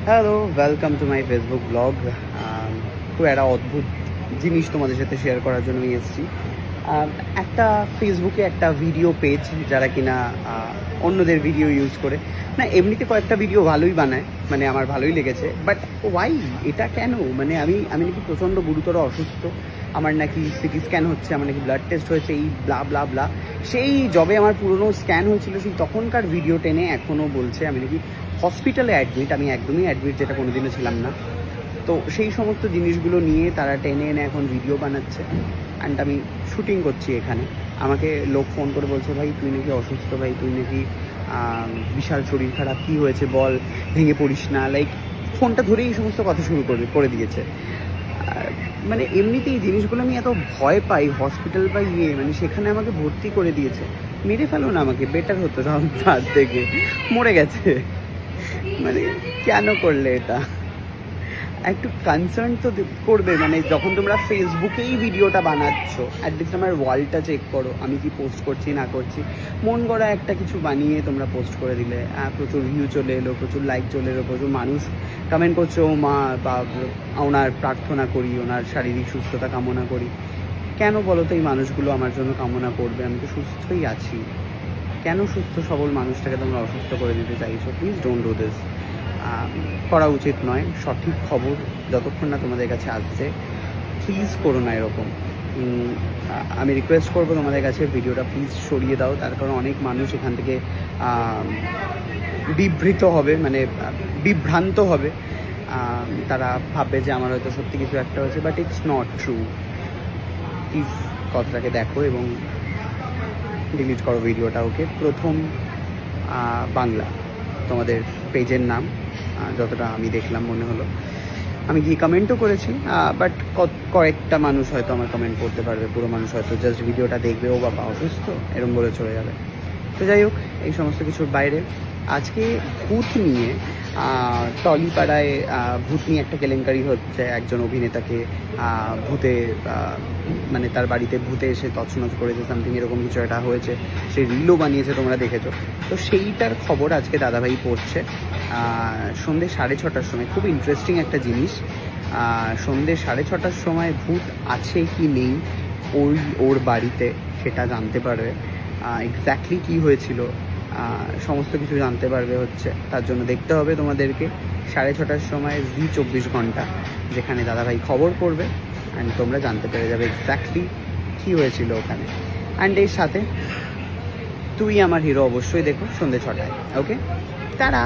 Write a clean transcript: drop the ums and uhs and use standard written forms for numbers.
Hello, welcome to my Facebook blog. খুব একটা অদ্ভুত জিনিস তোমাদের সাথে শেয়ার করার জন্য আমি এসেছি। একটা ফেসবুকে একটা ভিডিও পেজ যারা কিনা অন্যদের ভিডিও ইউজ করে না, এমনিতে কয়েকটা ভিডিও ভালোই বানায়, মানে আমার ভালোই লেগেছে। বাট ওয়াই, এটা কেন? মানে আমি নাকি প্রচণ্ড গুরুতর অসুস্থ, আমার নাকি সিটি স্ক্যান হচ্ছে, আমার নাকি ব্লাড টেস্ট হয়েছে, এই ব্লা ব্লা ব্লা। সেই যবে আমার পুরনো স্ক্যান হয়েছিল সেই তখনকার ভিডিও টেনে এখনও বলছে আমি নাকি হসপিটালে অ্যাডমিট। আমি একদমই অ্যাডমিট, যেটা কোনোদিনও ছিলাম না। তো সেই সমস্ত জিনিসগুলো নিয়ে তারা টেনে এনে এখন ভিডিও বানাচ্ছে, অ্যান্ড আমি শুটিং করছি এখানে। আমাকে লোক ফোন করে বলছে, ভাই তুই নাকি অসুস্থ, ভাই তুই নাকি বিশাল শরীর খারাপ, কী হয়েছে বল, ভেঙে পড়িস না। লাইক ফোনটা ধরেই এই সমস্ত কথা শুরু করে দিয়েছে। মানে এমনিতেই জিনিসগুলো আমি এত ভয় পাই, হসপিটাল বা মানে সেখানে আমাকে ভর্তি করে দিয়েছে। মেরে ফেলো না আমাকে, বেটার হতো তার থেকে, মরে গেছে। মানে কেন করলে এটা? একটু কনসার্ন তো করবে, মানে যখন তোমরা ফেসবুকেই ভিডিওটা বানাচ্ছ অ্যাটলিস্ট আমার ওয়ালটা চেক করো, আমি কি পোস্ট করছি না করছি। মন গড়া একটা কিছু বানিয়ে তোমরা পোস্ট করে দিলে, প্রচুর ভিউ চলে এলো, প্রচুর লাইক চলে এলো, প্রচুর মানুষ কমেন্ট করছে ও মা বা ওনার প্রার্থনা করি, ওনার শারীরিক সুস্থতা কামনা করি। কেন বলো তো এই মানুষগুলো আমার জন্য কামনা করবে? আমি তো সুস্থই আছি। কেন সুস্থ সবল মানুষটাকে তোমরা অসুস্থ করে দিতে চাইছো? Please don't do this. করা উচিত নয়। সঠিক খবর যতক্ষণ না তোমাদের কাছে আসছে প্লিজ করো না এরকম। আমি রিকোয়েস্ট করবো তোমাদের কাছে, ভিডিওটা প্লিজ সরিয়ে দাও। তার কারণ অনেক মানুষ এখান থেকে বিভ্রান্ত হবে, মানে বিভ্রান্ত হবে। তারা ভাববে যে আমার হয়তো সত্যি কিছু একটা হয়েছে, but it's not true. Please কথাটাকে দেখো এবং ডিলিট করো ভিডিওটা। ওকে, প্রথম বাংলা তোমাদের পেজের নাম, যতটা আমি দেখলাম মনে হলো। আমি গিয়ে কমেন্টও করেছি, বাট কয়েকটা মানুষ হয়তো আমার কমেন্ট করতে পারবে, পুরো মানুষ হয়তো জাস্ট ভিডিওটা দেখবে, ও বাবা অসুস্থ এরকম বলে চলে যাবে। তো যাই হোক, এই সমস্ত কিছুর বাইরে আজকে ভূত নিয়ে টলিপাড়ায় ভূত নিয়ে একটা কেলেঙ্কারি হচ্ছে। একজন অভিনেতাকে ভূতে মানে তার বাড়িতে ভূতে এসে তছনছ করেছে, সামথিং এরকম কিছু একটা হয়েছে। সে রিলও বানিয়েছে, তোমরা দেখেছো। তো সেইটার খবর আজকে দাদাভাই পড়ছে সন্ধ্যে 6:30টার সময়। খুব ইন্টারেস্টিং একটা জিনিস, সন্ধ্যে 6:30টার সময় ভূত আছে কি নেই ওর বাড়িতে সেটা জানতে পারবে। এক্স্যাক্টলি কী হয়েছিল সমস্ত কিছু জানতে পারবে হচ্ছে। তার জন্য দেখতে হবে তোমাদেরকে 6:30টার সময় জি 24 ঘন্টা, যেখানে দাদাভাই খবর করবে, অ্যান্ড তোমরা জানতে পেরে যাবে এক্স্যাক্টলি কী হয়েছিল ওখানে। অ্যান্ড এর সাথে তুই আমার হিরো অবশ্যই দেখো সন্ধ্যে 6টায়। ওকে, টাটা।